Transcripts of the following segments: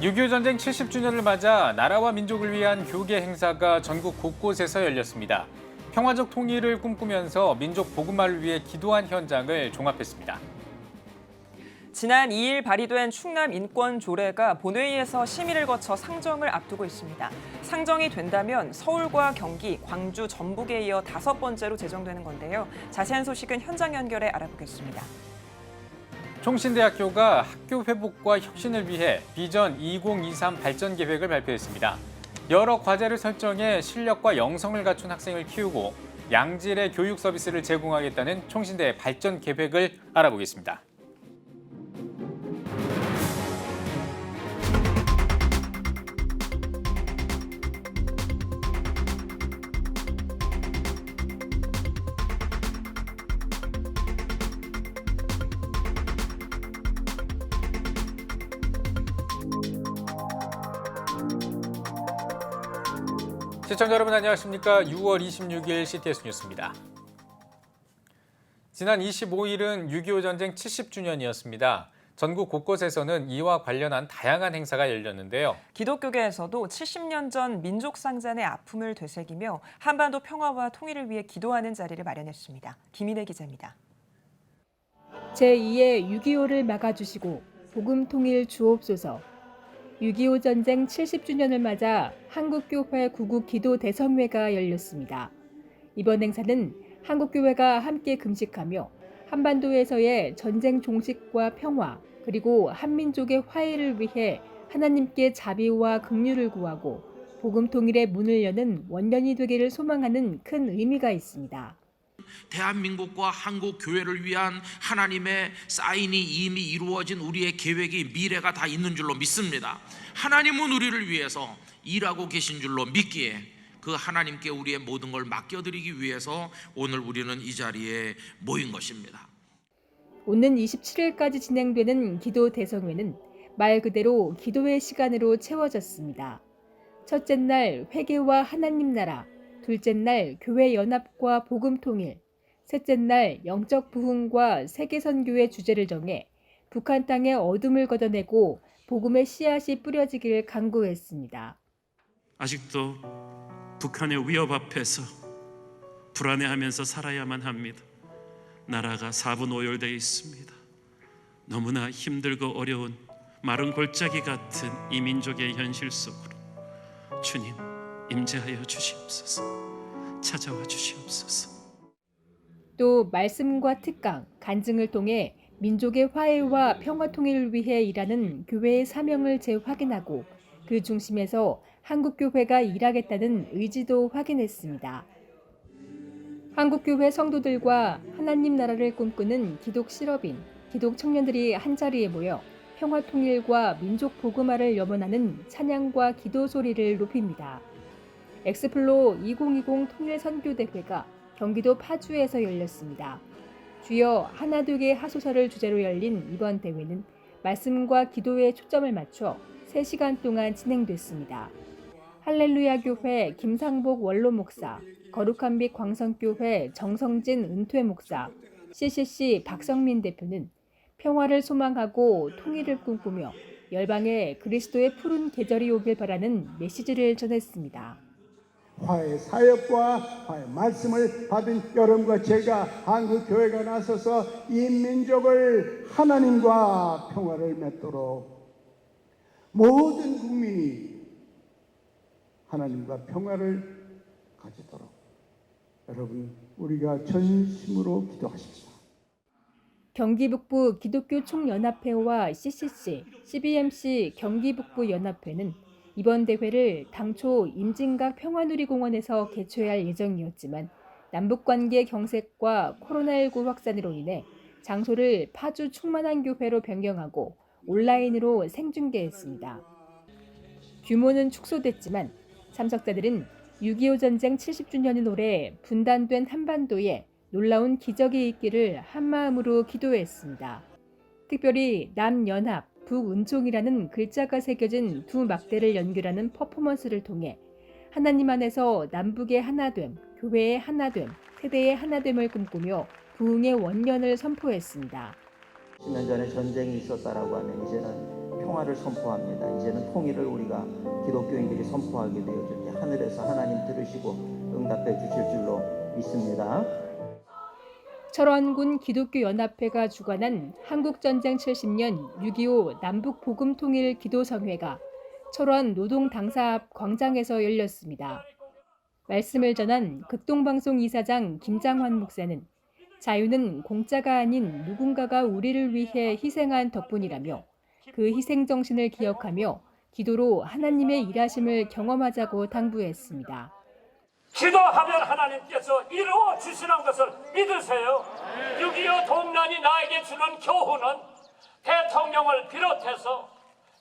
6.25 전쟁 70주년을 맞아 나라와 민족을 위한 교계 행사가 전국 곳곳에서 열렸습니다. 평화적 통일을 꿈꾸면서 민족 복음화를 위해 기도한 현장을 종합했습니다. 지난 2일 발의된 충남 인권 조례가 본회의에서 심의를 거쳐 상정을 앞두고 있습니다. 상정이 된다면 서울과 경기, 광주, 전북에 이어 5번째로 제정되는 건데요. 자세한 소식은 현장 연결해 알아보겠습니다. 총신대학교가 학교 회복과 혁신을 위해 비전 2023 발전 계획을 발표했습니다. 여러 과제를 설정해 실력과 영성을 갖춘 학생을 키우고 양질의 교육 서비스를 제공하겠다는 총신대의 발전 계획을 알아보겠습니다. 시청자 여러분 안녕하십니까? 6월 26일 CTS 뉴스입니다. 지난 25일은 6.25 전쟁 70주년이었습니다. 전국 곳곳에서는 이와 관련한 다양한 행사가 열렸는데요. 기독교계에서도 70년 전 민족상잔의 아픔을 되새기며 한반도 평화와 통일을 위해 기도하는 자리를 마련했습니다. 김인혜 기자입니다. 제2의 6.25를 막아주시고 복음 통일 주옵소서. 6.25 전쟁 70주년을 맞아 한국교회 구국 기도 대성회가 열렸습니다. 이번 행사는 한국교회가 함께 금식하며 한반도에서의 전쟁 종식과 평화 그리고 한민족의 화해를 위해 하나님께 자비와 긍휼을 구하고 복음 통일의 문을 여는 원년이 되기를 소망하는 큰 의미가 있습니다. 대한민국과 한국 교회를 위한 하나님의 사인이 이미 이루어진 우리의 계획이 미래가 다 있는 줄로 믿습니다. 하나님은 우리를 위해서 일하고 계신 줄로 믿기에 그 하나님께 우리의 모든 걸 맡겨드리기 위해서 오늘 우리는 이 자리에 모인 것입니다. 오는 27일까지 진행되는 기도 대성회는 말 그대로 기도의 시간으로 채워졌습니다. 첫째 날 회개와 하나님 나라, 둘째 날 교회 연합과 복음 통일, 셋째 날 영적 부흥과 세계 선교의 주제를 정해 북한 땅의 어둠을 걷어내고 복음의 씨앗이 뿌려지길 간구했습니다. 아직도 북한의 위협 앞에서 불안해하면서 살아야만 합니다. 나라가 사분오열되어 있습니다. 너무나 힘들고 어려운 마른 골짜기 같은 이 민족의 현실 속으로 주님 임재하여 주시옵소서. 찾아와 주시옵소서. 또 말씀과 특강, 간증을 통해 민족의 화해와 평화 통일을 위해 일하는 교회의 사명을 재확인하고 그 중심에서 한국교회가 일하겠다는 의지도 확인했습니다. 한국교회 성도들과 하나님 나라를 꿈꾸는 기독 실업인, 기독 청년들이 한자리에 모여 평화 통일과 민족 복음화를 염원하는 찬양과 기도 소리를 높입니다. 엑스플로 2020 통일선교대회가 경기도 파주에서 열렸습니다. 주여 하나 되게 하소서를 주제로 열린 이번 대회는 말씀과 기도에 초점을 맞춰 3시간 동안 진행됐습니다. 할렐루야 교회 김상복 원로 목사, 거룩한 빛 광성교회 정성진 은퇴 목사, CCC 박성민 대표는 평화를 소망하고 통일을 꿈꾸며 열방에 그리스도의 푸른 계절이 오길 바라는 메시지를 전했습니다. 화해 사역과 화해 말씀을 받은 여러분과 제가 한국교회가 나서서 이 민족을 하나님과 평화를 맺도록 모든 국민이 하나님과 평화를 가지도록 여러분 우리가 전심으로 기도하십시다. 경기북부 기독교 총연합회와 CCC, CBMC 경기북부 연합회는 이번 대회를 당초 임진각 평화누리공원에서 개최할 예정이었지만 남북관계 경색과 코로나19 확산으로 인해 장소를 파주 충만한교회로 변경하고 온라인으로 생중계했습니다. 규모는 축소됐지만 참석자들은 6.25 전쟁 70주년인 올해 분단된 한반도에 놀라운 기적이 있기를 한마음으로 기도했습니다. 특별히 남연합, 북은총이라는 글자가 새겨진 두 막대를 연결하는 퍼포먼스를 통해 하나님 안에서 남북의 하나됨, 교회의 하나됨, 세대의 하나됨을 꿈꾸며 부흥의 원년을 선포했습니다. 10년 전에 전쟁이 있었다라고 하면 이제는 평화를 선포합니다. 이제는 통일을 우리가 기독교인들이 선포하게 되어질 때 하늘에서 하나님 들으시고 응답해 주실 줄로 믿습니다. 철원군 기독교연합회가 주관한 한국전쟁 70년 6.25 남북복음통일 기도성회가 철원 노동당사 앞 광장에서 열렸습니다. 말씀을 전한 극동방송 이사장 김장환 목사는 자유는 공짜가 아닌 누군가가 우리를 위해 희생한 덕분이라며 그 희생정신을 기억하며 기도로 하나님의 일하심을 경험하자고 당부했습니다. 기도하면 하나님께서 이루어 주시는 것을 믿으세요. 6.25 동란이 나에게 주는 교훈은 대통령을 비롯해서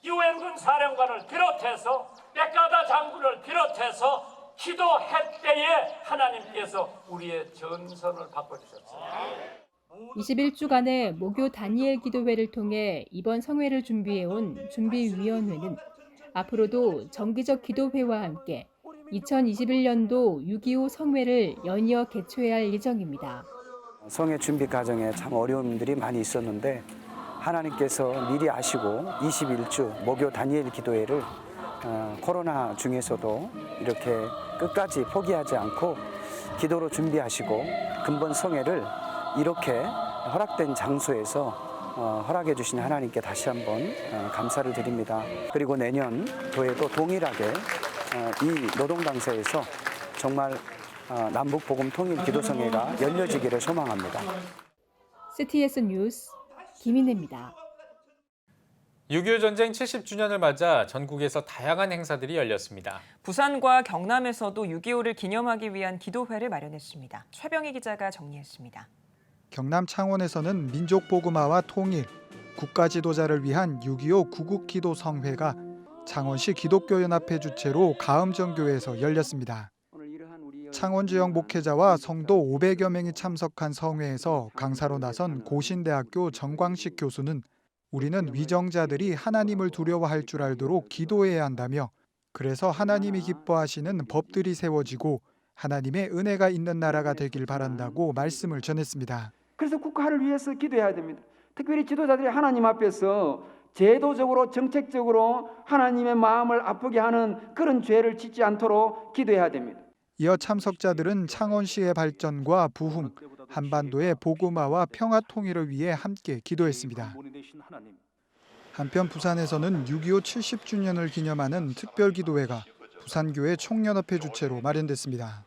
유엔군 사령관을 비롯해서 백가다 장군을 비롯해서 기도할 때에 하나님께서 우리의 전선을 바꿔주셨어요. 21주간의 모교 다니엘 기도회를 통해 이번 성회를 준비해온 준비위원회는 앞으로도 정기적 기도회와 함께 2021년도 6.25 성회를 연이어 개최해야 할 예정입니다. 성회 준비 과정에 참 어려움들이 많이 있었는데 하나님께서 미리 아시고 21주 모교 다니엘 기도회를 코로나 중에서도 이렇게 끝까지 포기하지 않고 기도로 준비하시고 근본 성회를 이렇게 허락된 장소에서 허락해 주신 하나님께 다시 한번 감사를 드립니다. 그리고 내년 도에도 동일하게 이 노동당사에서 정말 남북복음통일기도성회가 열려지기를 소망합니다. CTS 뉴스 김인혜입니다. 6.25 전쟁 70주년을 맞아 전국에서 다양한 행사들이 열렸습니다. 부산과 경남에서도 6.25를 기념하기 위한 기도회를 마련했습니다. 최병희 기자가 정리했습니다. 경남 창원에서는 민족복음화와 통일, 국가지도자를 위한 6.25 구국기도성회가 창원시 기독교연합회 주최로 가음정교회에서 열렸습니다. 창원 지역 목회자와 성도 500여 명이 참석한 성회에서 강사로 나선 고신대학교 정광식 교수는 우리는 위정자들이 하나님을 두려워할 줄 알도록 기도해야 한다며 그래서 하나님이 기뻐하시는 법들이 세워지고 하나님의 은혜가 있는 나라가 되길 바란다고 말씀을 전했습니다. 그래서 국가를 위해서 기도해야 됩니다. 특별히 지도자들이 하나님 앞에서 제도적으로 정책적으로 하나님의 마음을 아프게 하는 그런 죄를 짓지 않도록 기도해야 됩니다. 이어 참석자들은 창원시의 발전과 부흥, 한반도의 복음화와 평화 통일을 위해 함께 기도했습니다. 한편 부산에서는 6.25 70주년을 기념하는 특별기도회가 부산교회 총연합회 주최로 마련됐습니다.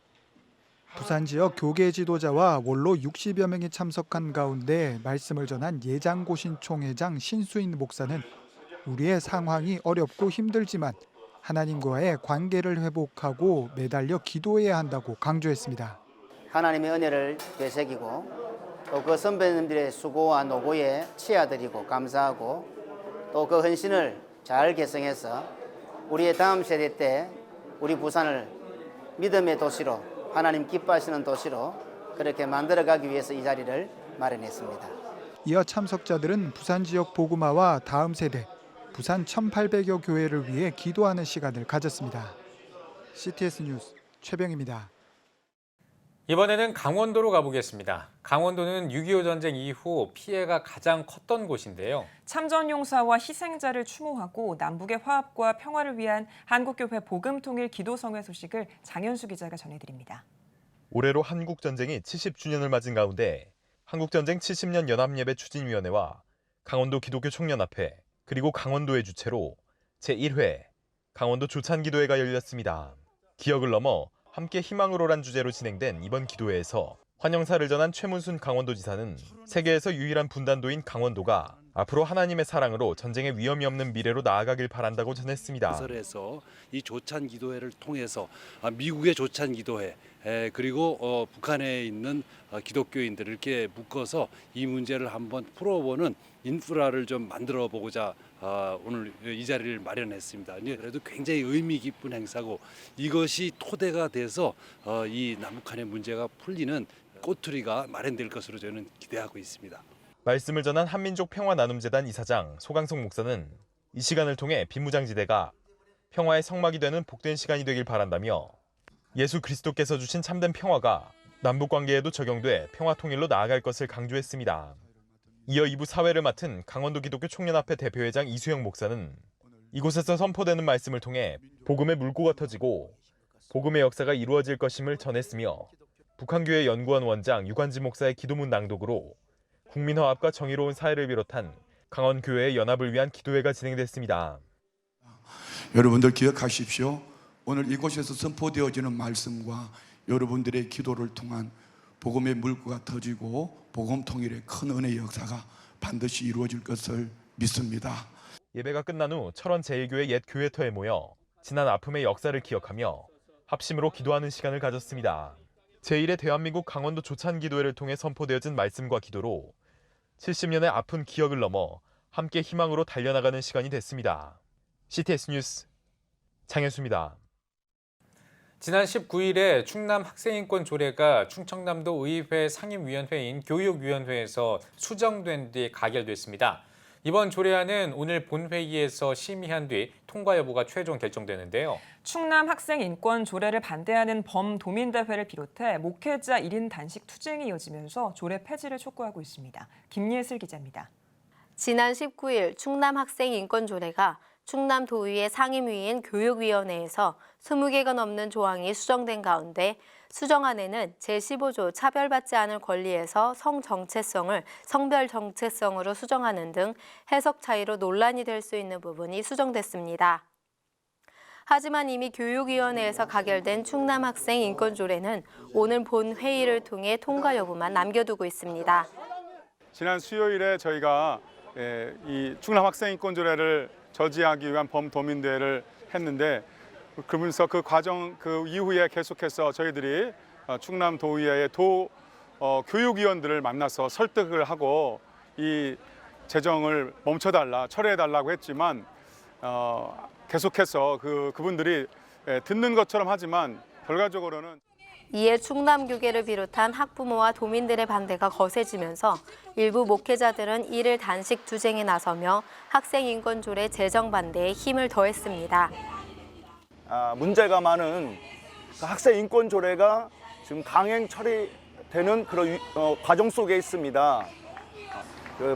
부산 지역 교계 지도자와 원로 60여 명이 참석한 가운데 말씀을 전한 예장고신 총회장 신수인 목사는 우리의 상황이 어렵고 힘들지만 하나님과의 관계를 회복하고 매달려 기도해야 한다고 강조했습니다. 하나님의 은혜를 되새기고 또 그 선배님들의 수고와 노고에 치아드리고 감사하고 또 그 헌신을 잘 개성해서 우리의 다음 세대 때 우리 부산을 믿음의 도시로 하나님 기뻐하시는 도시로 그렇게 만들어가기 위해서 이 자리를 마련했습니다. 이어 참석자들은 부산 지역 복음화와 다음 세대, 부산 1,800여 교회를 위해 기도하는 시간을 가졌습니다. CTS 뉴스 최병입니다. 이번에는 강원도로 가보겠습니다. 강원도는 6.25 전쟁 이후 피해가 가장 컸던 곳인데요. 참전용사와 희생자를 추모하고 남북의 화합과 평화를 위한 한국교회 복음통일 기도성회 소식을 장현수 기자가 전해드립니다. 올해로 한국전쟁이 70주년을 맞은 가운데 한국전쟁 70년 연합예배 추진위원회와 강원도 기독교 총연합회 그리고 강원도의 주최로 제1회 강원도 조찬기도회가 열렸습니다. 기억을 넘어 함께 희망으로란 주제로 진행된 이번 기도회에서 환영사를 전한 최문순 강원도지사는 세계에서 유일한 분단도인 강원도가 앞으로 하나님의 사랑으로 전쟁의 위험이 없는 미래로 나아가길 바란다고 전했습니다. 설에서 이 조찬 기도회를 통해서 미국의 조찬 기도회 그리고 북한에 있는 기독교인들을 이렇게 묶어서 이 문제를 한번 풀어보는 인프라를 좀 만들어 보고자 오늘 이 자리를 마련했습니다. 그래도 굉장히 의미 깊은 행사고 이것이 토대가 돼서 이 남북한의 문제가 풀리는 꼬투리가 마련될 것으로 저는 기대하고 있습니다. 말씀을 전한 한민족평화나눔재단 이사장 소강성 목사는 이 시간을 통해 빈무장지대가 평화의 성막이 되는 복된 시간이 되길 바란다며 예수 그리스도께서 주신 참된 평화가 남북관계에도 적용돼 평화 통일로 나아갈 것을 강조했습니다. 이어 2부 사회를 맡은 강원도 기독교 총연합회 대표회장 이수영 목사는 이곳에서 선포되는 말씀을 통해 복음의 물꼬가 터지고 복음의 역사가 이루어질 것임을 전했으며 북한교회 연구원 원장 유관지 목사의 기도문 낭독으로 국민화합과 정의로운 사회를 비롯한 강원교회의 연합을 위한 기도회가 진행됐습니다. 여러분들 기억하십시오. 오늘 이곳에서 선포되어지는 말씀과 여러분들의 기도를 통한 복음의 물꼬가 터지고 복음 통일의 큰 은혜의 역사가 반드시 이루어질 것을 믿습니다. 예배가 끝난 후 철원 제1교회 옛 교회터에 모여 지난 아픔의 역사를 기억하며 합심으로 기도하는 시간을 가졌습니다. 제1회 대한민국 강원도 조찬기도회를 통해 선포되어진 말씀과 기도로 70년의 아픈 기억을 넘어 함께 희망으로 달려나가는 시간이 됐습니다. CTS 뉴스 장현수입니다. 지난 19일에 충남 학생인권 조례가 충청남도 의회 상임위원회인 교육위원회에서 수정된 뒤 가결됐습니다. 이번 조례안은 오늘 본회의에서 심의한 뒤 통과 여부가 최종 결정되는데요. 충남 학생인권 조례를 반대하는 범도민대회를 비롯해 목회자 1인 단식 투쟁이 이어지면서 조례 폐지를 촉구하고 있습니다. 김예슬 기자입니다. 지난 19일 충남 학생인권 조례가 충남도의회 상임위인 교육위원회에서 20개가 넘는 조항이 수정된 가운데 수정안에는 제15조 차별받지 않을 권리에서 성별 정체성으로 수정하는 등 해석 차이로 논란이 될 수 있는 부분이 수정됐습니다. 하지만 이미 교육위원회에서 가결된 충남 학생인권조례는 오늘 본회의를 통해 통과 여부만 남겨두고 있습니다. 지난 수요일에 저희가 이 충남 학생인권조례를 저지하기 위한 범도민대회를 했는데 그러면서 그 과정 그 이후에 계속해서 저희들이 충남도의회의 교육위원들을 만나서 설득을 하고 이 제정을 멈춰달라, 철회해달라고 했지만 계속해서 그분들이 듣는 것처럼 하지만 결과적으로는 이에 충남교계를 비롯한 학부모와 도민들의 반대가 거세지면서 일부 목회자들은 1일 단식 투쟁에 나서며 학생인권조례 제정 반대에 힘을 더했습니다. 문제가 많은 학생인권조례가 지금 강행 처리되는 그런 과정 속에 있습니다.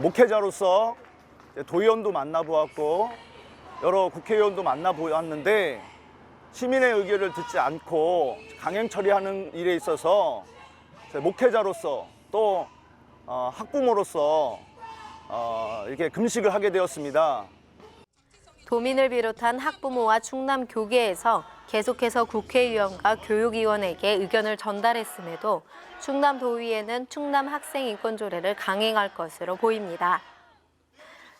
목회자로서 도의원도 만나보았고 여러 국회의원도 만나보았는데 시민의 의견을 듣지 않고 강행 처리하는 일에 있어서 목회자로서 또 학부모로서 이렇게 금식을 하게 되었습니다. 도민을 비롯한 학부모와 충남 교계에서 계속해서 국회의원과 교육위원에게 의견을 전달했음에도 충남도의회는 충남 학생인권조례를 강행할 것으로 보입니다.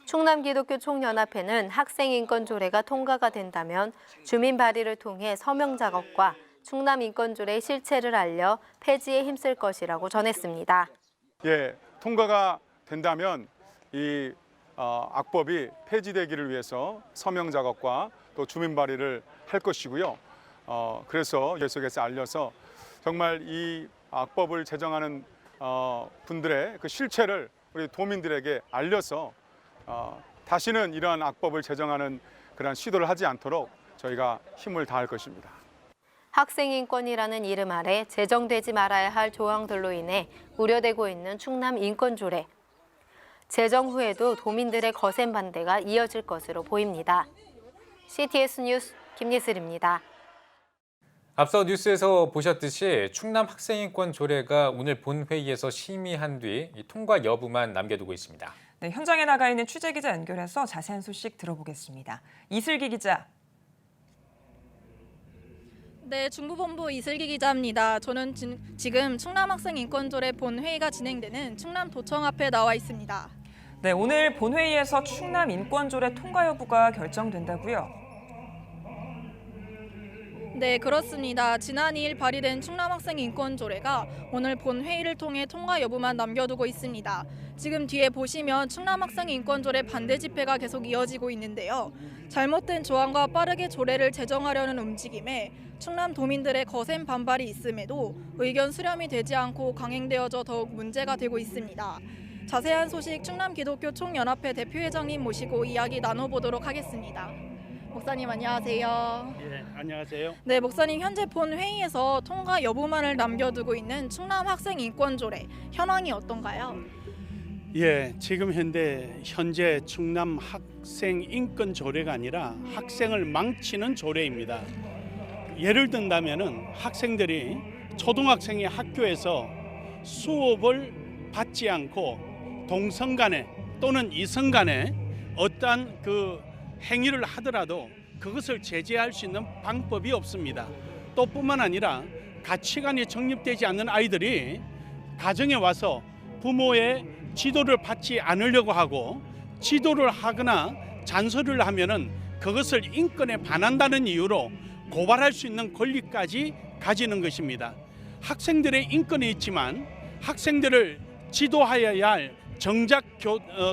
충남기독교총연합회는 학생인권조례가 통과가 된다면 주민 발의를 통해 서명 작업과 충남인권조례의 실체를 알려 폐지에 힘쓸 것이라고 전했습니다. 통과가 된다면 이 악법이 폐지되기를 위해서 서명 작업과 또 주민 발의를 할 것이고요. 그래서 계속해서 알려서 정말 이 악법을 제정하는 분들의 그 실체를 우리 도민들에게 알려서 다시는 이러한 악법을 제정하는 그런 시도를 하지 않도록 저희가 힘을 다할 것입니다. 학생인권이라는 이름 아래 제정되지 말아야 할 조항들로 인해 우려되고 있는 충남인권조례. 제정 후에도 도민들의 거센 반대가 이어질 것으로 보입니다. CTS 뉴스 김예슬입니다. 앞서 뉴스에서 보셨듯이 충남 학생인권 조례가 오늘 본회의에서 심의한 뒤 통과 여부만 남겨두고 있습니다. 네, 현장에 나가 있는 취재기자 연결해서 자세한 소식 들어보겠습니다. 이슬기 기자. 네, 중부본부 이슬기 기자입니다. 저는 지금 충남학생인권조례 본회의가 진행되는 충남도청 앞에 나와 있습니다. 네, 오늘 본회의에서 충남인권조례 통과 여부가 결정된다고요? 네, 그렇습니다. 지난 2일 발의된 충남학생인권조례가 오늘 본회의를 통해 통과 여부만 남겨두고 있습니다. 지금 뒤에 보시면 충남학생인권조례 반대 집회가 계속 이어지고 있는데요. 잘못된 조항과 빠르게 조례를 제정하려는 움직임에 충남도민들의 거센 반발이 있음에도 의견 수렴이 되지 않고 강행되어져 더욱 문제가 되고 있습니다. 자세한 소식 충남기독교총연합회 대표회장님 모시고 이야기 나눠보도록 하겠습니다. 목사님 안녕하세요. 네, 안녕하세요. 네, 목사님 현재 본회의에서 통과 여부만을 남겨두고 있는 충남학생인권조례 현황이 어떤가요? 예, 지금 현재 충남 학생 인권 조례가 아니라 학생을 망치는 조례입니다. 예를 든다면은 학생들이 초등학생이 학교에서 수업을 받지 않고 동성 간에 또는 이성 간에 어떠한 그 행위를 하더라도 그것을 제재할 수 있는 방법이 없습니다. 또 뿐만 아니라 가치관이 정립되지 않는 아이들이 가정에 와서 부모의 지도를 받지 않으려고 하고 지도를 하거나 잔소리를 하면은 그것을 인권에 반한다는 이유로 고발할 수 있는 권리까지 가지는 것입니다. 학생들의 인권이 있지만 학생들을 지도하여야 할 정작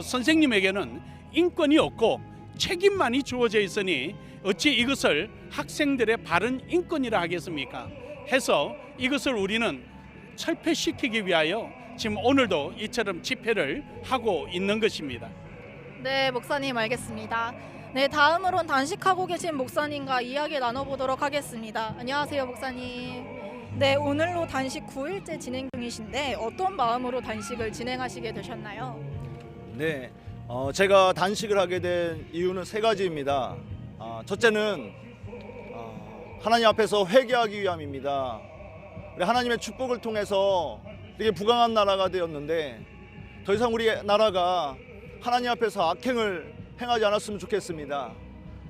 선생님에게는 인권이 없고 책임만이 주어져 있으니 어찌 이것을 학생들의 바른 인권이라 하겠습니까? 해서 이것을 우리는 철폐시키기 위하여 지금 오늘도 이처럼 집회를 하고 있는 것입니다. 네, 목사님 알겠습니다. 네, 다음으론 단식하고 계신 목사님과 이야기 나눠보도록 하겠습니다. 안녕하세요, 목사님. 네, 오늘로 단식 9일째 진행 중이신데 어떤 마음으로 단식을 진행하시게 되셨나요? 네, 제가 단식을 하게 된 이유는 세 가지입니다. 첫째는 하나님 앞에서 회개하기 위함입니다. 우리 하나님의 축복을 통해서 되게 부강한 나라가 되었는데 더 이상 우리 나라가 하나님 앞에서 악행을 행하지 않았으면 좋겠습니다.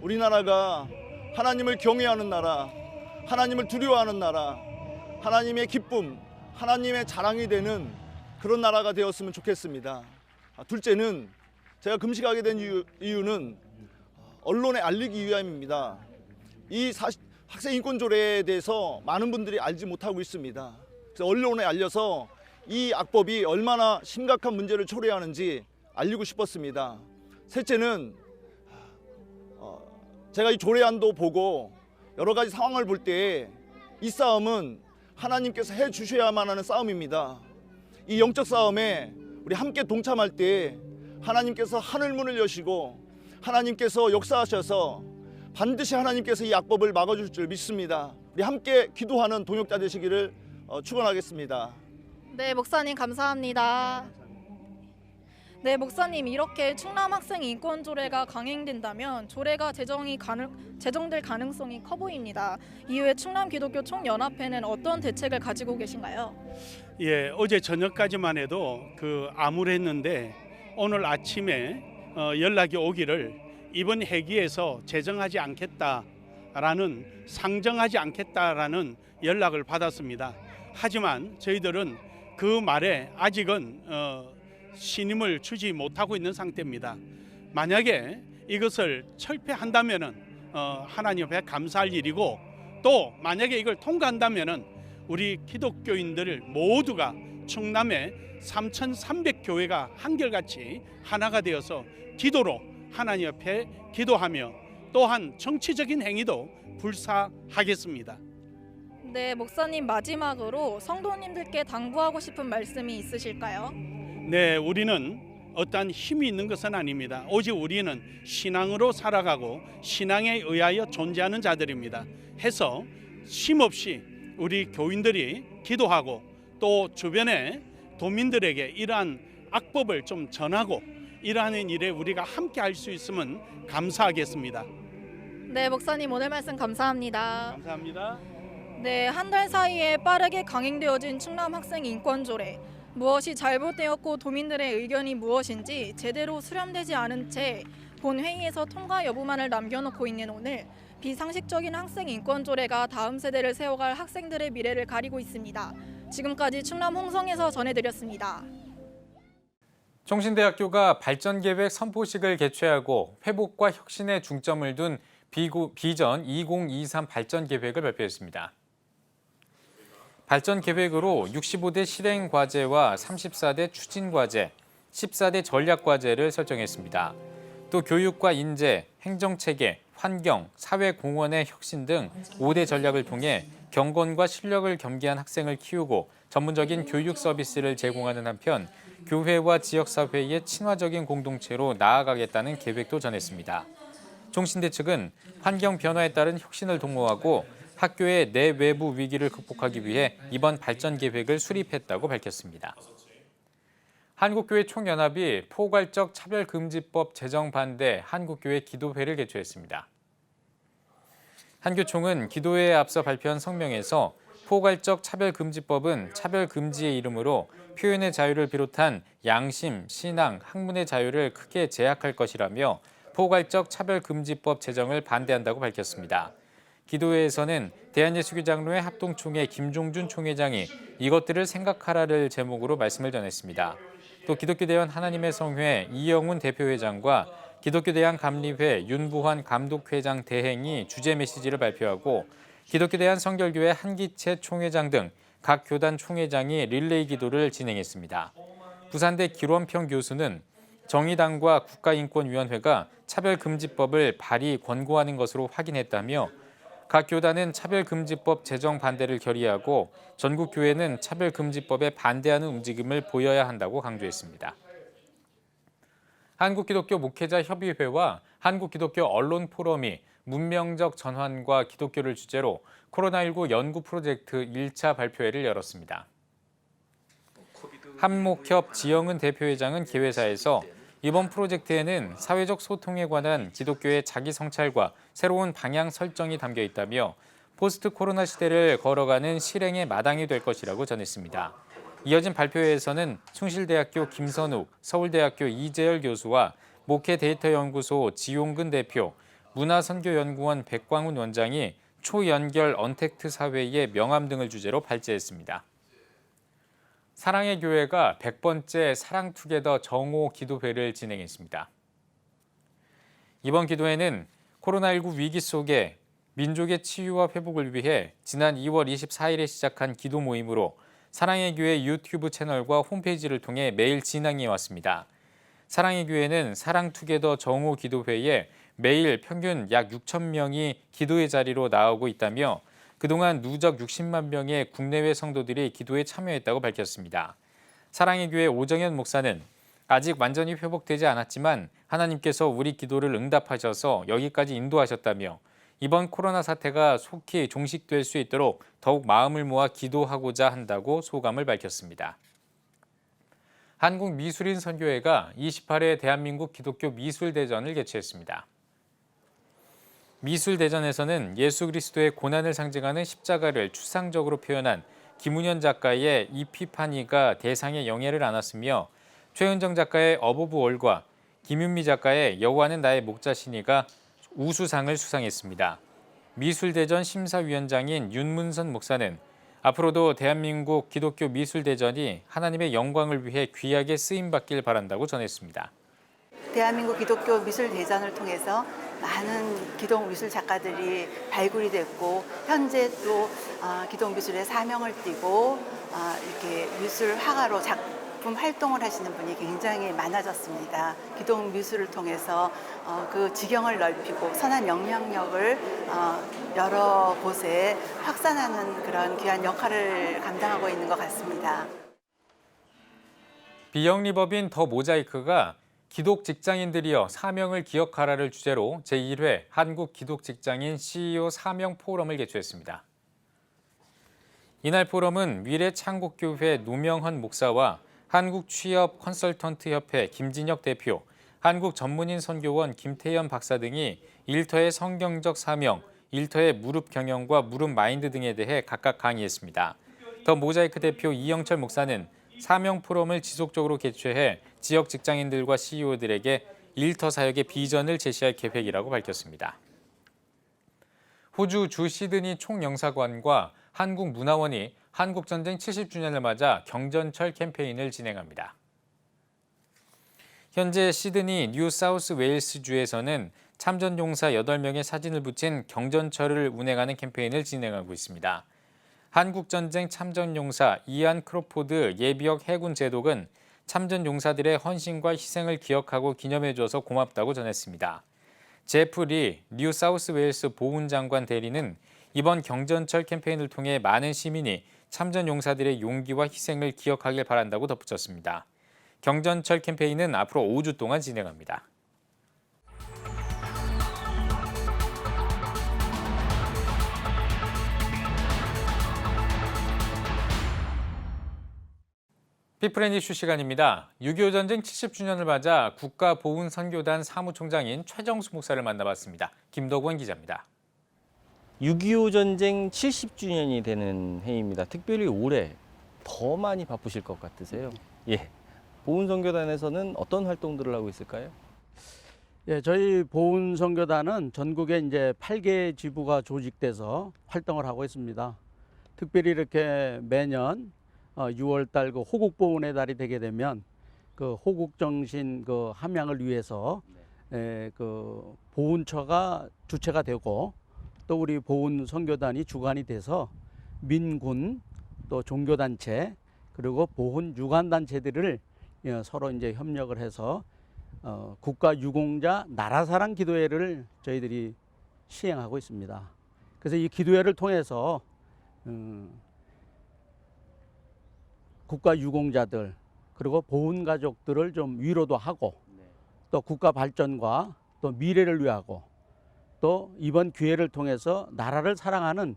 우리나라가 하나님을 경외하는 나라, 하나님을 두려워하는 나라, 하나님의 기쁨, 하나님의 자랑이 되는 그런 나라가 되었으면 좋겠습니다. 둘째는 제가 금식하게 된 이유는 언론에 알리기 위함입니다. 이 학생 인권 조례에 대해서 많은 분들이 알지 못하고 있습니다. 그래서 언론에 알려서 이 악법이 얼마나 심각한 문제를 초래하는지 알리고 싶었습니다. 셋째는 제가 이 조례안도 보고 여러 가지 상황을 볼 때 이 싸움은 하나님께서 해 주셔야만 하는 싸움입니다. 이 영적 싸움에 우리 함께 동참할 때 하나님께서 하늘문을 여시고 하나님께서 역사하셔서 반드시 하나님께서 이 악법을 막아줄 줄 믿습니다. 우리 함께 기도하는 동역자 되시기를 축원하겠습니다. 네, 목사님 감사합니다. 네, 목사님, 이렇게 충남 학생 인권 조례가 강행된다면 조례가 제정될 가능성이 커 보입니다. 이후에 충남 기독교 총연합회는 어떤 대책을 가지고 계신가요? 예, 어제 저녁까지만 해도 암울했는데 오늘 아침에 연락이 오기를 이번 회기에서 제정하지 않겠다라는 상정하지 않겠다라는 연락을 받았습니다. 하지만 저희들은 그 말에 아직은 신임을 주지 못하고 있는 상태입니다. 만약에 이것을 철폐한다면은 하나님 앞에 감사할 일이고 또 만약에 이걸 통과한다면은 우리 기독교인들 모두가 충남의 3,300교회가 한결같이 하나가 되어서 기도로 하나님 앞에 기도하며 또한 정치적인 행위도 불사하겠습니다. 네, 목사님, 마지막으로 성도님들께 당부하고 싶은 말씀이 있으실까요? 네, 우리는 어떠한 힘이 있는 것은 아닙니다. 오직 우리는 신앙으로 살아가고 신앙에 의하여 존재하는 자들입니다. 해서 쉼없이 우리 교인들이 기도하고 또 주변의 도민들에게 이러한 악법을 좀 전하고 이러한 일에 우리가 함께 할 수 있으면 감사하겠습니다. 네, 목사님, 오늘 말씀 감사합니다. 감사합니다. 네, 한 달 사이에 빠르게 강행되어진 충남 학생 인권 조례. 무엇이 잘못되었고 도민들의 의견이 무엇인지 제대로 수렴되지 않은 채 본회의에서 통과 여부만을 남겨놓고 있는 오늘, 비상식적인 학생 인권 조례가 다음 세대를 세워갈 학생들의 미래를 가리고 있습니다. 지금까지 충남 홍성에서 전해드렸습니다. 총신대학교가 발전계획 선포식을 개최하고 회복과 혁신에 중점을 둔 비전 2023 발전계획을 발표했습니다. 발전계획으로 65대 실행과제와 34대 추진과제, 14대 전략과제를 설정했습니다. 또 교육과 인재, 행정체계, 환경, 사회공헌의 혁신 등 5대 전략을 통해 경건과 실력을 겸비한 학생을 키우고 전문적인 교육 서비스를 제공하는 한편 교회와 지역사회의 친화적인 공동체로 나아가겠다는 계획도 전했습니다. 총신대 측은 환경 변화에 따른 혁신을 도모하고 학교의 내외부 위기를 극복하기 위해 이번 발전 계획을 수립했다고 밝혔습니다. 한국교회 총연합이 포괄적 차별금지법 제정 반대 한국교회 기도회를 개최했습니다. 한교총은 기도회에 앞서 발표한 성명에서 포괄적 차별금지법은 차별금지의 이름으로 표현의 자유를 비롯한 양심, 신앙, 학문의 자유를 크게 제약할 것이라며 포괄적 차별금지법 제정을 반대한다고 밝혔습니다. 기도회에서는 대한예수교장로회 합동총회 김종준 총회장이 이것들을 생각하라를 제목으로 말씀을 전했습니다. 또 기독교대원 하나님의 성회 이영훈 대표회장과 기독교대학 감리회 윤부환 감독회장 대행이 주제 메시지를 발표하고 기독교대한 성결교회 한기채 총회장 등 각 교단 총회장이 릴레이 기도를 진행했습니다. 부산대 기론평 교수는 정의당과 국가인권위원회가 차별금지법을 발의 권고하는 것으로 확인했다며 각 교단은 차별금지법 제정 반대를 결의하고 전국교회는 차별금지법에 반대하는 움직임을 보여야 한다고 강조했습니다. 한국기독교 목회자협의회와 한국기독교 언론포럼이 문명적 전환과 기독교를 주제로 코로나19 연구 프로젝트 1차 발표회를 열었습니다. 한목협 지영은 대표회장은 개회사에서 이번 프로젝트에는 사회적 소통에 관한 기독교의 자기 성찰과 새로운 방향 설정이 담겨 있다며 포스트 코로나 시대를 걸어가는 실행의 마당이 될 것이라고 전했습니다. 이어진 발표회에서는 숭실대학교 김선욱, 서울대학교 이재열 교수와 목회데이터연구소 지용근 대표, 문화선교연구원 백광훈 원장이 초연결 언택트 사회의 명암 등을 주제로 발제했습니다. 사랑의 교회가 100번째 사랑투게더 정오 기도회를 진행했습니다. 이번 기도회는 코로나19 위기 속에 민족의 치유와 회복을 위해 지난 2월 24일에 시작한 기도 모임으로 사랑의 교회 유튜브 채널과 홈페이지를 통해 매일 진행해 왔습니다. 사랑의 교회는 사랑투게더 정오 기도회에 매일 평균 약 6천 명이 기도의 자리로 나오고 있다며 그동안 누적 60만 명의 국내외 성도들이 기도에 참여했다고 밝혔습니다. 사랑의 교회 오정현 목사는 아직 완전히 회복되지 않았지만 하나님께서 우리 기도를 응답하셔서 여기까지 인도하셨다며 이번 코로나 사태가 속히 종식될 수 있도록 더욱 마음을 모아 기도하고자 한다고 소감을 밝혔습니다. 한국미술인 선교회가 28회 대한민국 기독교 미술대전을 개최했습니다. 미술대전에서는 예수 그리스도의 고난을 상징하는 십자가를 추상적으로 표현한 김은현 작가의 이피파니가 대상의 영예를 안았으며 최은정 작가의 어보브 월과 김윤미 작가의 여호와는 나의 목자시니가 우수상을 수상했습니다. 미술대전 심사위원장인 윤문선 목사는 앞으로도 대한민국 기독교 미술대전이 하나님의 영광을 위해 귀하게 쓰임받길 바란다고 전했습니다. 대한민국 기독교 미술대전을 통해서 많은 기독미술 작가들이 발굴이 됐고 현재 또 기독미술의 사명을 띠고 이렇게 미술 화가로 작품 활동을 하시는 분이 굉장히 많아졌습니다. 기독미술을 통해서 그 지경을 넓히고 선한 영향력을 여러 곳에 확산하는 그런 귀한 역할을 감당하고 있는 것 같습니다. 비영리법인 더 모자이크가 기독 직장인들이여 사명을 기억하라를 주제로 제1회 한국 기독 직장인 CEO 사명 포럼을 개최했습니다. 이날 포럼은 미래창국교회 노명헌 목사와 한국취업 컨설턴트 협회 김진혁 대표, 한국전문인 선교원 김태현 박사 등이 일터의 성경적 사명, 일터의 무릎 경영과 무릎 마인드 등에 대해 각각 강의했습니다. 더 모자이크 대표 이영철 목사는 사명 포럼을 지속적으로 개최해 지역 직장인들과 CEO들에게 일터 사역의 비전을 제시할 계획이라고 밝혔습니다. 호주 주 시드니 총영사관과 한국문화원이 한국전쟁 70주년을 맞아 경전철 캠페인을 진행합니다. 현재 시드니 뉴 사우스 웨일스주에서는 참전용사 8명의 사진을 붙인 경전철을 운행하는 캠페인을 진행하고 있습니다. 한국전쟁 참전용사 이안 크로포드 예비역 해군 제독은 참전용사들의 헌신과 희생을 기억하고 기념해줘서 고맙다고 전했습니다. 제프 리 뉴 사우스 웨일스 보훈장관 대리는 이번 경전철 캠페인을 통해 많은 시민이 참전용사들의 용기와 희생을 기억하길 바란다고 덧붙였습니다. 경전철 캠페인은 앞으로 5주 동안 진행합니다. 피플 & 이슈 시간입니다. 6.25 전쟁 70주년을 맞아 국가보훈선교단 사무총장인 최정수 목사를 만나봤습니다. 김덕원 기자입니다. 6.25 전쟁 70주년이 되는 해입니다. 특별히 올해 더 많이 바쁘실 것 같으세요? 예. 보훈선교단에서는 어떤 활동들을 하고 있을까요? 예, 저희 보훈선교단은 전국에 이제 8개 지부가 조직돼서 활동을 하고 있습니다. 특별히 이렇게 매년 6월 달 그 호국 보훈의 달이 되게 되면 그 호국 정신 그 함양을 위해서 그 보훈처가 주체가 되고 또 우리 보훈 선교단이 주관이 돼서 민군 또 종교단체 그리고 보훈 유관단체들을 서로 이제 협력을 해서 국가 유공자 나라사랑 기도회를 저희들이 시행하고 있습니다. 그래서 이 기도회를 통해서 국가 유공자들 그리고 보훈 가족들을 좀 위로도 하고 또 국가 발전과 또 미래를 위하고 또 이번 기회를 통해서 나라를 사랑하는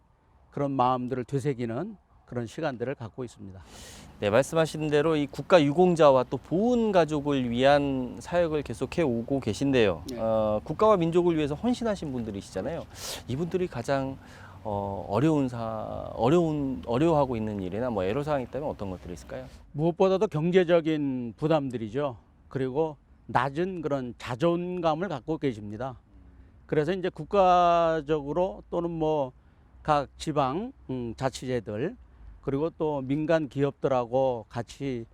그런 마음들을 되새기는 그런 시간들을 갖고 있습니다. 네, 말씀하신 대로 이 국가 유공자와 또 보훈 가족을 위한 사역을 계속해 오고 계신데요. 네. 국가와 민족을 위해서 헌신하신 분들이시잖아요. 이분들이 가장 어려워하고 있는 일이나 뭐 애로사항이 있다면 어떤 것들이 있을까요? 무엇보다도 경제적인 부담들이죠. 그리고 낮은 그런 자존감을 갖고 계십니다. 그래서 이제 국가적으로 또는 뭐 각 지방 자치제들 그리고 또 민간 기업들하고 같이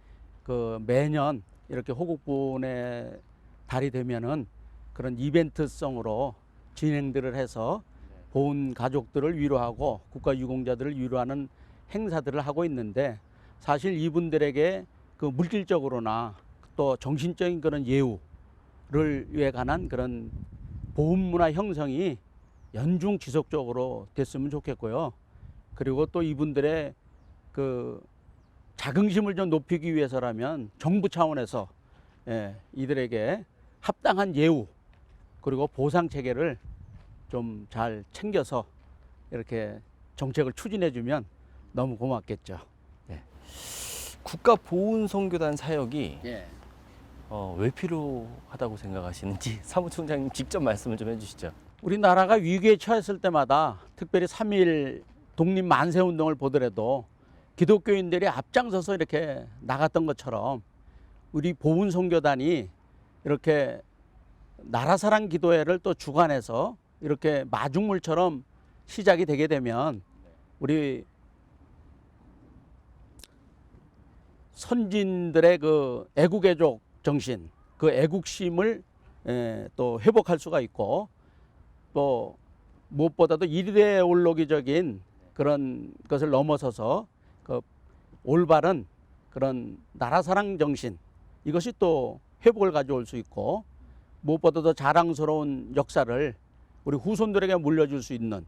그 매년 이렇게 호국보훈의 달이 되면은 그런 이벤트성으로 진행들을 해서 보훈 가족들을 위로하고 국가 유공자들을 위로하는 행사들을 하고 있는데 사실 이분들에게 그 물질적으로나 또 정신적인 그런 예우를 위해 관한 그런 보훈 문화 형성이 연중 지속적으로 됐으면 좋겠고요. 그리고 또 이분들의 그 자긍심을 좀 높이기 위해서라면 정부 차원에서 이들에게 합당한 예우 그리고 보상 체계를 좀 잘 챙겨서 이렇게 정책을 추진해주면 너무 고맙겠죠. 네. 국가 보훈 선교단 사역이 예. 왜 필요하다고 생각하시는지 사무총장님 직접 말씀을 좀 해주시죠. 우리나라가 위기에 처했을 때마다 특별히 3.1 독립 만세 운동을 보더라도 기독교인들이 앞장서서 이렇게 나갔던 것처럼 우리 보훈 선교단이 이렇게 나라사랑 기도회를 또 주관해서 이렇게 마중물처럼 시작이 되게 되면 우리 선진들의 그 애국애족 정신, 그 애국심을 또 회복할 수가 있고 또 무엇보다도 이데올로기적인 그런 것을 넘어서서 그 올바른 그런 나라사랑 정신 이것이 또 회복을 가져올 수 있고 무엇보다도 자랑스러운 역사를 우리 후손들에게 물려줄 수 있는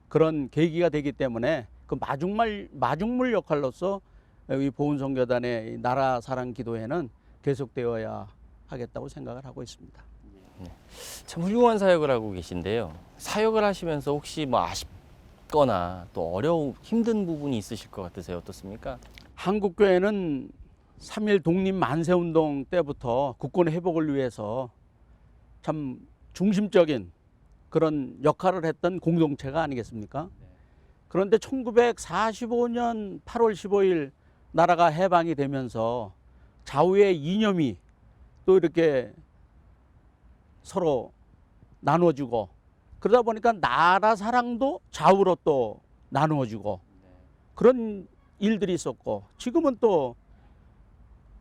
그런 계기가 되기 때문에 그 마중물 역할로서 이 보훈선교단의 나라사랑 기도회는 계속되어야 하겠다고 생각을 하고 있습니다. 네. 참 훌륭한 사역을 하고 계신데요. 사역을 하시면서 혹시 뭐 아쉽거나 또 힘든 부분이 있으실 것 같으세요? 어떻습니까? 한국교회는 3.1 독립 만세운동 때부터 국권 회복을 위해서 참 중심적인 그런 역할을 했던 공동체가 아니겠습니까? 그런데 1945년 8월 15일 나라가 해방이 되면서 좌우의 이념이 또 이렇게 서로 나누어지고 그러다 보니까 나라 사랑도 좌우로 또 나누어지고 그런 일들이 있었고 지금은 또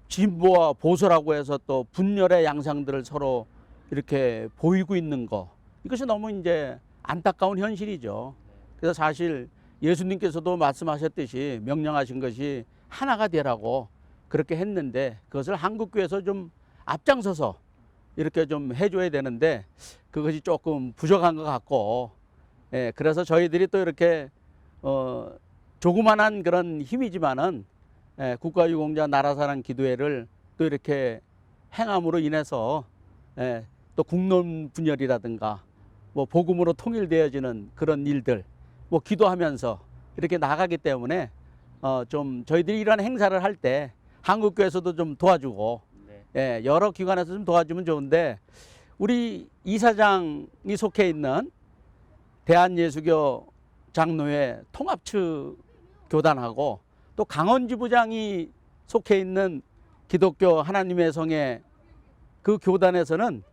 진보와 보수라고 해서 또 분열의 양상들을 서로 이렇게 보이고 있는 거 이것이 너무 이제 안타까운 현실이죠. 그래서 사실 예수님께서도 말씀하셨듯이 명령하신 것이 하나가 되라고 그렇게 했는데 그것을 한국교회에서 좀 앞장서서 이렇게 좀 해줘야 되는데 그것이 조금 부족한 것 같고 그래서 저희들이 또 이렇게 조그만한 그런 힘이지만은 국가유공자 나라사랑 기도회를 또 이렇게 행함으로 인해서 또 국론 분열이라든가 뭐 복음으로 통일되어지는 그런 일들 뭐 기도하면서 이렇게 나가기 때문에 좀 저희들이 이런 행사를 할 때 한국교회에서도 좀 도와주고 예, 여러 기관에서 좀 도와주면 좋은데 우리 이사장이 속해 있는 대한예수교 장로회 통합측 교단하고 또 강원지부장이 속해 있는 기독교 하나님의 성의 그 교단에서는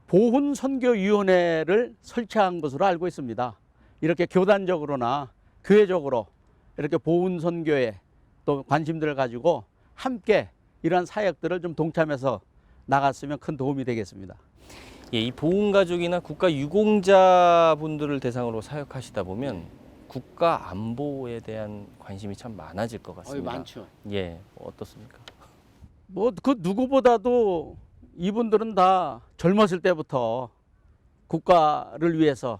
보훈선교위원회를 설치한 것으로 알고 있습니다. 이렇게 교단적으로나 교회적으로 이렇게 보훈선교에 또 관심들을 가지고 함께 이러한 사역들을 좀 동참해서 나갔으면 큰 도움이 되겠습니다. 예, 이 보훈가족이나 국가 유공자분들을 대상으로 사역하시다 보면 국가 안보에 대한 관심이 참 많아질 것 같습니다. 많죠. 예, 어떻습니까? 뭐 그 누구보다도 이분들은 다 젊었을 때부터 국가를 위해서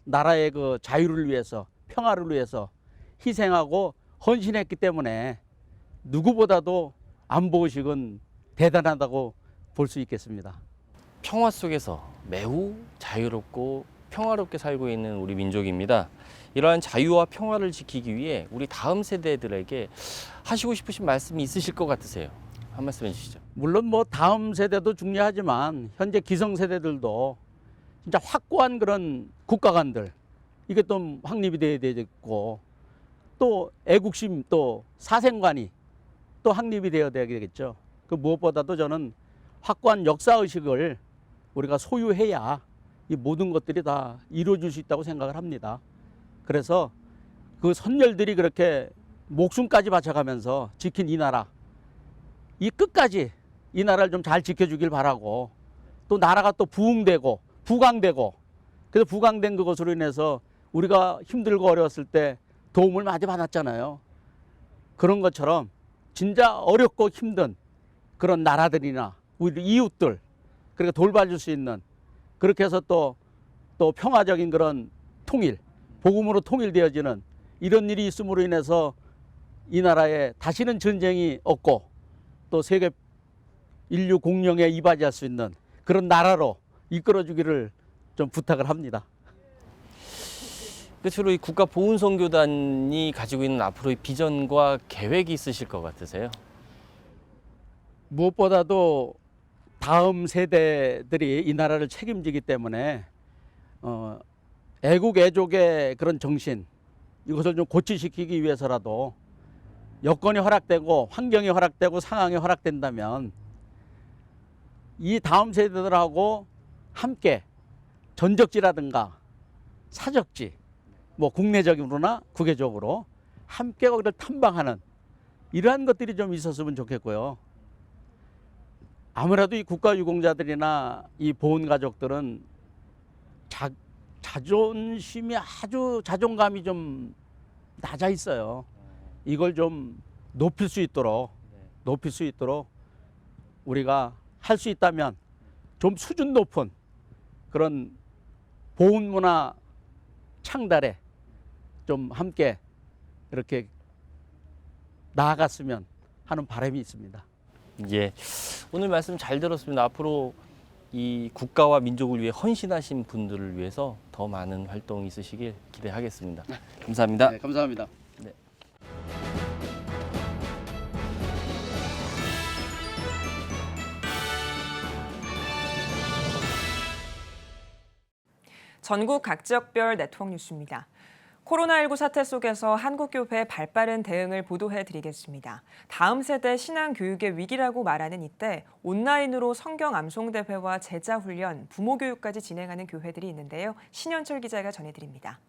나라의 그 자유를 위해서 평화를 위해서 희생하고 헌신했기 때문에 누구보다도 안보의식은 대단하다고 볼 수 있겠습니다. 평화 속에서 매우 자유롭고 평화롭게 살고 있는 우리 민족입니다. 이러한 자유와 평화를 지키기 위해 우리 다음 세대들에게 하시고 싶으신 말씀이 있으실 것 같으세요. 한 말씀 해주시죠. 물론 뭐 다음 세대도 중요하지만 현재 기성세대들도 진짜 확고한 그런 국가관들 이게 또 확립이 돼야 되겠고 또 애국심 또 사생관이 또 확립이 되어야 되겠죠. 그 무엇보다도 저는 확고한 역사의식을 우리가 소유해야 이 모든 것들이 다 이루어질 수 있다고 생각을 합니다. 그래서 그 선열들이 그렇게 목숨까지 바쳐가면서 지킨 이 나라 이 끝까지 이 나라를 좀 잘 지켜주길 바라고 또 나라가 또 부흥되고 부강되고 그래서 부강된 그것으로 인해서 우리가 힘들고 어려웠을 때 도움을 많이 받았잖아요. 그런 것처럼 진짜 어렵고 힘든 그런 나라들이나 우리 이웃들 그러니까 돌봐줄 수 있는 그렇게 해서 또 평화적인 그런 통일 복음으로 통일되어지는 이런 일이 있음으로 인해서 이 나라에 다시는 전쟁이 없고 또 세계 인류 공영에 이바지할 수 있는 그런 나라로 이끌어주기를 좀 부탁을 합니다. 끝으로 이 국가보훈선교단이 가지고 있는 앞으로의 비전과 계획이 있으실 것 같으세요? 무엇보다도 다음 세대들이 이 나라를 책임지기 때문에 애국 애족의 그런 정신 이것을 좀 고취시키기 위해서라도 여건이 허락되고 환경이 허락되고 상황이 허락된다면 이 다음 세대들하고 함께 전적지라든가 사적지 뭐 국내적으로나 국외적으로 함께 거기를 탐방하는 이러한 것들이 좀 있었으면 좋겠고요. 아무래도 이 국가유공자들이나 이 보훈가족들은 자존심이 아주 자존감이 좀 낮아 있어요. 이걸 좀 높일 수 있도록 우리가 할 수 있다면 좀 수준 높은 그런 보훈문화 창달에 좀 함께 이렇게 나아갔으면 하는 바람이 있습니다. 예, 오늘 말씀 잘 들었습니다. 앞으로 이 국가와 민족을 위해 헌신하신 분들을 위해서 더 많은 활동이 있으시길 기대하겠습니다. 감사합니다. 네, 감사합니다. 네. 전국 각 지역별 네트워크 뉴스입니다. 코로나19 사태 속에서 한국교회의 발빠른 대응을 보도해드리겠습니다. 다음 세대 신앙교육의 위기라고 말하는 이때 온라인으로 성경 암송대회와 제자훈련, 부모교육까지 진행하는 교회들이 있는데요. 신현철 기자가 전해드립니다.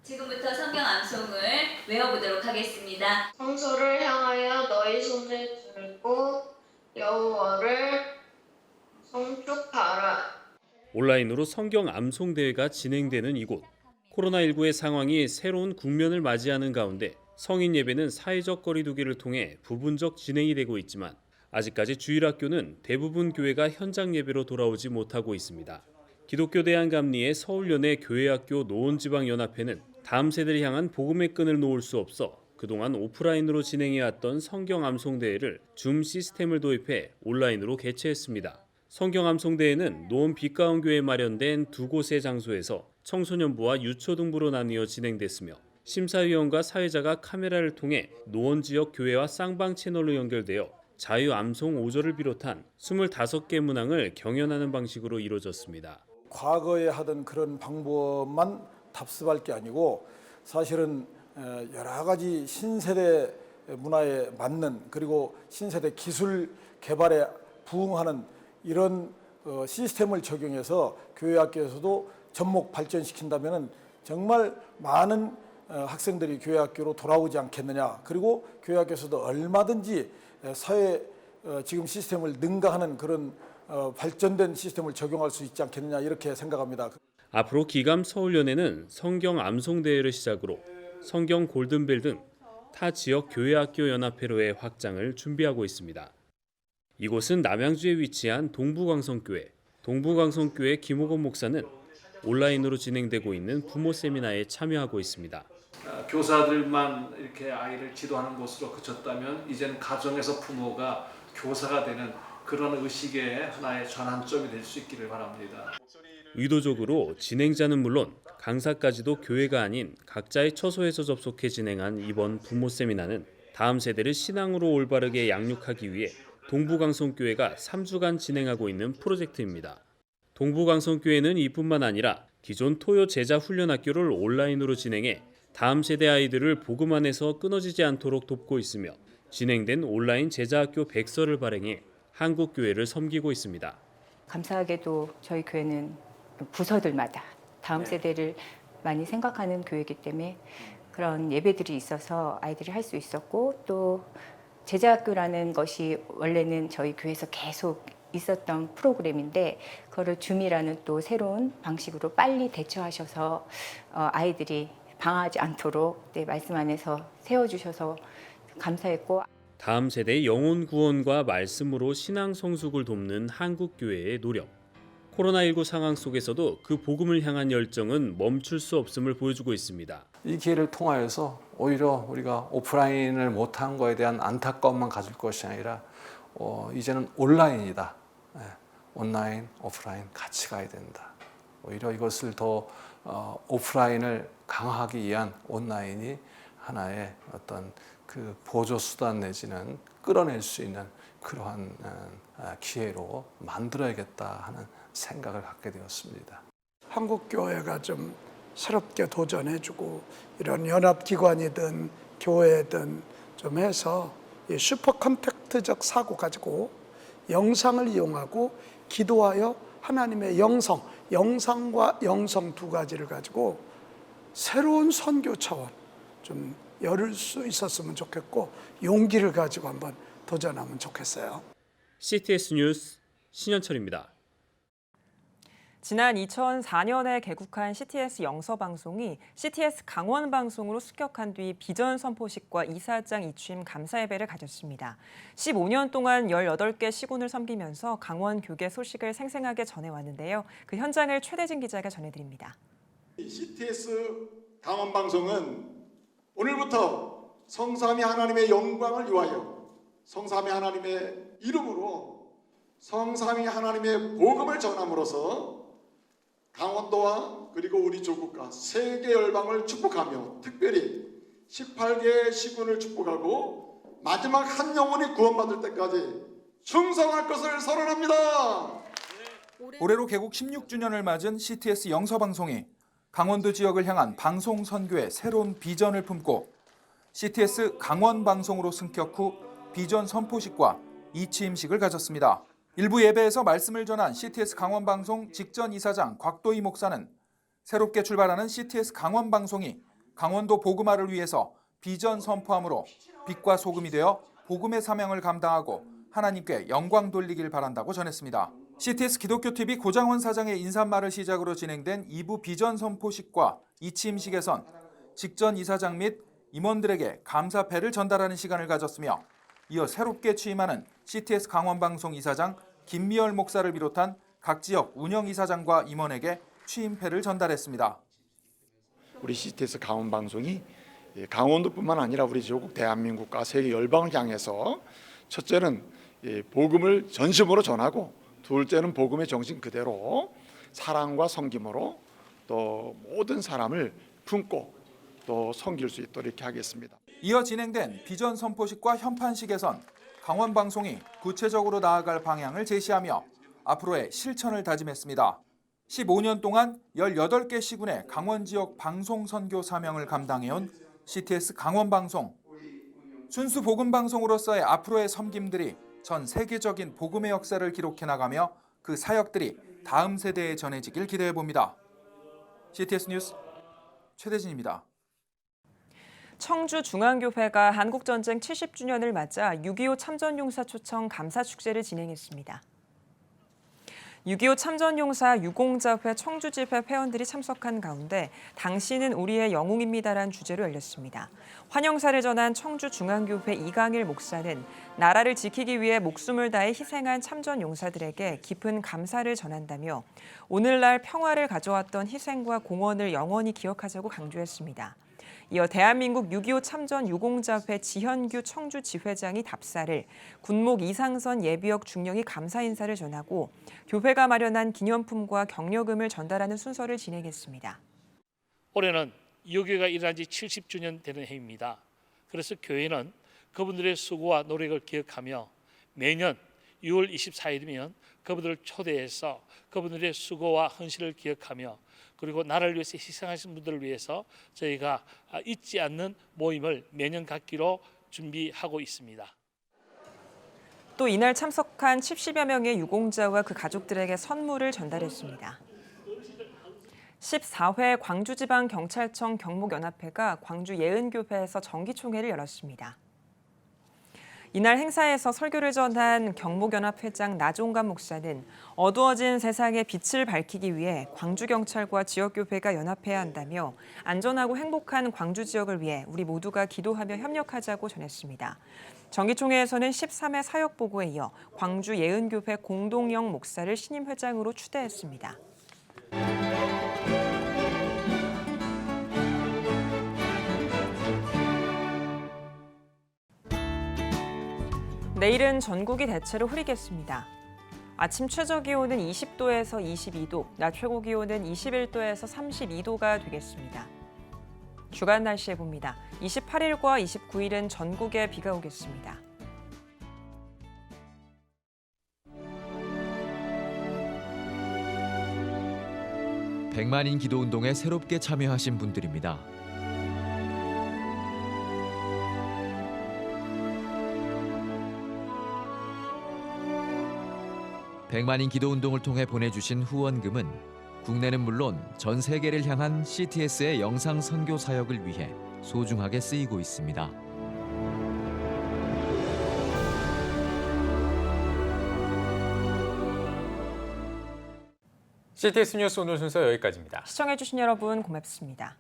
지금부터 성경 암송을 외워보도록 하겠습니다. 성소를 향하여 너희 손을 들고 여호와를 송축하라. 온라인으로 성경 암송 대회가 진행되는 이곳. 코로나19의 상황이 새로운 국면을 맞이하는 가운데 성인 예배는 사회적 거리두기를 통해 부분적 진행이 되고 있지만 아직까지 주일학교는 대부분 교회가 현장 예배로 돌아오지 못하고 있습니다. 기독교 대한감리의 서울연회 교회학교 노원지방연합회는 다음 세대를 향한 복음의 끈을 놓을 수 없어 그동안 오프라인으로 진행해왔던 성경 암송 대회를 줌 시스템을 도입해 온라인으로 개최했습니다. 성경 암송 대회는 노원 빛가운교회에 마련된 두 곳의 장소에서 청소년부와 유초등부로 나뉘어 진행됐으며 심사위원과 사회자가 카메라를 통해 노원 지역 교회와 쌍방 채널로 연결되어 자유 암송 5절을 비롯한 25개 문항을 경연하는 방식으로 이루어졌습니다. 과거에 하던 그런 방법만 답습할 게 아니고 사실은 여러 가지 신세대 문화에 맞는 그리고 신세대 기술 개발에 부응하는 이런 시스템을 적용해서 교회학교에서도 접목 발전시킨다면 정말 많은 학생들이 교회학교로 돌아오지 않겠느냐. 그리고 교회학교에서도 얼마든지 사회 지금 시스템을 능가하는 그런 발전된 시스템을 적용할 수 있지 않겠느냐 이렇게 생각합니다. 앞으로 기감 서울연회는 성경 암송 대회를 시작으로 성경 골든벨 등 타 지역 교회학교 연합회로의 확장을 준비하고 있습니다. 이곳은 남양주에 위치한 동부광성교회. 동부광성교회 김호건 목사는 온라인으로 진행되고 있는 부모 세미나에 참여하고 있습니다. 교사들만 이렇게 아이를 지도하는 곳으로 그쳤다면 이제는 가정에서 부모가 교사가 되는 그런 의식의 하나의 전환점이 될 수 있기를 바랍니다. 의도적으로 진행자는 물론 강사까지도 교회가 아닌 각자의 처소에서 접속해 진행한 이번 부모 세미나는 다음 세대를 신앙으로 올바르게 양육하기 위해 동부광성교회가 3주간 진행하고 있는 프로젝트입니다. 동부광성교회는 이뿐만 아니라 기존 토요 제자 훈련학교를 온라인으로 진행해 다음 세대 아이들을 복음 안에서 끊어지지 않도록 돕고 있으며 진행된 온라인 제자학교 백서를 발행해 한국교회를 섬기고 있습니다. 감사하게도 저희 교회는 부서들마다 다음 세대를 많이 생각하는 교회이기 때문에 그런 예배들이 있어서 아이들이 할 수 있었고 또 제자학교라는 것이 원래는 저희 교회에서 계속 있었던 프로그램인데 그거를 줌이라는 또 새로운 방식으로 빨리 대처하셔서 아이들이 방황하지 않도록 말씀 안에서 세워주셔서 감사했고 다음 세대의 영혼 구원과 말씀으로 신앙 성숙을 돕는 한국교회의 노력. 코로나19 상황 속에서도 그 복음을 향한 열정은 멈출 수 없음을 보여주고 있습니다. 이 기회를 통하여서 오히려 우리가 오프라인을 못한 거에 대한 안타까움만 가질 것이 아니라 이제는 온라인이다. 온라인, 오프라인 같이 가야 된다. 오히려 이것을 더 오프라인을 강화하기 위한 온라인이 하나의 어떤 그 보조 수단 내지는 끌어낼 수 있는 그러한 기회로 만들어야겠다 하는 생각을 갖게 되었습니다. 한국교회가 좀 새롭게 도전해주고 이런 연합기관이든 교회든 좀 해서 이 슈퍼 컴팩트적 사고 가지고 영상을 이용하고 기도하여 하나님의 영상과 영성 두 가지를 가지고 새로운 선교 차원 좀 열을 수 있었으면 좋겠고 용기를 가지고 한번 도전하면 좋겠어요. CTS 뉴스 신현철입니다. 지난 2004년에 개국한 CTS 영서방송이 CTS 강원방송으로 수격한 뒤 비전 선포식과 이사장 이취임 감사 예배를 가졌습니다. 15년 동안 18개 시군을 섬기면서 강원 교계 소식을 생생하게 전해왔는데요. 그 현장을 최대진 기자가 전해드립니다. CTS 강원방송은 오늘부터 성삼위 하나님의 영광을 위하여 성삼위 하나님의 이름으로 성삼위 하나님의 복음을 전함으로써 강원도와 그리고 우리 조국과 세계 열방을 축복하며 특별히 18개의 시군을 축복하고 마지막 한 영혼이 구원받을 때까지 충성할 것을 선언합니다. 올해로 개국 16주년을 맞은 CTS 영서방송이 강원도 지역을 향한 방송 선교의 새로운 비전을 품고 CTS 강원방송으로 승격 후 비전 선포식과 이취임식을 가졌습니다. 일부 예배에서 말씀을 전한 CTS 강원방송 직전 이사장 곽도희 목사는 새롭게 출발하는 CTS 강원방송이 강원도 복음화를 위해서 비전 선포함으로 빛과 소금이 되어 복음의 사명을 감당하고 하나님께 영광 돌리길 바란다고 전했습니다. CTS 기독교TV 고장원 사장의 인사말을 시작으로 진행된 2부 비전 선포식과 이취임식에선 직전 이사장 및 임원들에게 감사패를 전달하는 시간을 가졌으며 이어 새롭게 취임하는 CTS 강원방송 이사장 김미열 목사를 비롯한 각 지역 운영이사장과 임원에게 취임패를 전달했습니다. 우리 CTS 강원방송이 강원도뿐만 아니라 우리 조국 대한민국과 세계 열방을 향해서 첫째는 복음을 전심으로 전하고 둘째는 복음의 정신 그대로 사랑과 섬김으로 또 모든 사람을 품고 또 섬길 수 있도록 이렇게 하겠습니다. 이어 진행된 비전 선포식과 현판식에선 강원방송이 구체적으로 나아갈 방향을 제시하며 앞으로의 실천을 다짐했습니다. 15년 동안 18개 시군의 강원 지역 방송 선교 사명을 감당해온 CTS 강원방송. 순수 복음 방송으로서의 앞으로의 섬김들이 전 세계적인 복음의 역사를 기록해 나가며 그 사역들이 다음 세대에 전해지길 기대해 봅니다. CTS 뉴스 최대진입니다. 청주중앙교회가 한국전쟁 70주년을 맞아 6.25 참전용사 초청 감사축제를 진행했습니다. 6.25 참전용사 유공자회 청주집회 회원들이 참석한 가운데 당신은 우리의 영웅입니다란 주제로 열렸습니다. 환영사를 전한 청주중앙교회 이강일 목사는 나라를 지키기 위해 목숨을 다해 희생한 참전용사들에게 깊은 감사를 전한다며 오늘날 평화를 가져왔던 희생과 공헌을 영원히 기억하자고 강조했습니다. 이어 대한민국 6.25 참전 유공자회 지현규 청주 지회장이 답사를 군목 이상선 예비역 중령이 감사 인사를 전하고 교회가 마련한 기념품과 격려금을 전달하는 순서를 진행했습니다. 올해는 이호교회가 일어난 지 70주년 되는 해입니다. 그래서 교회는 그분들의 수고와 노력을 기억하며 매년 6월 24일이면 그분들을 초대해서 그분들의 수고와 헌신을 기억하며 그리고 나라를 위해서 희생하신 분들을 위해서 저희가 잊지 않는 모임을 매년 갖기로 준비하고 있습니다. 또 이날 참석한 70여 명의 유공자와 그 가족들에게 선물을 전달했습니다. 14회 광주지방경찰청 경목연합회가 광주 예은교회에서 정기총회를 열었습니다. 이날 행사에서 설교를 전한 경목연합회장 나종감 목사는 어두워진 세상에 빛을 밝히기 위해 광주경찰과 지역교회가 연합해야 한다며 안전하고 행복한 광주 지역을 위해 우리 모두가 기도하며 협력하자고 전했습니다. 정기총회에서는 13회 사역보고에 이어 광주 예은교회 공동영 목사를 신임 회장으로 추대했습니다. 내일은 전국이 대체로 흐리겠습니다. 아침 최저기온은 20도에서 22도, 낮 최고기온은 21도에서 32도가 되겠습니다. 주간 날씨에 봅니다. 28일과 29일은 전국에 비가 오겠습니다. 백만인 기도운동에 새롭게 참여하신 분들입니다. 백만인 기도운동을 통해 보내주신 후원금은 국내는 물론 전 세계를 향한 CTS의 영상 선교 사역을 위해 소중하게 쓰이고 있습니다. CTS 뉴스 오늘 순서 여기까지입니다. 시청해주신 여러분 고맙습니다.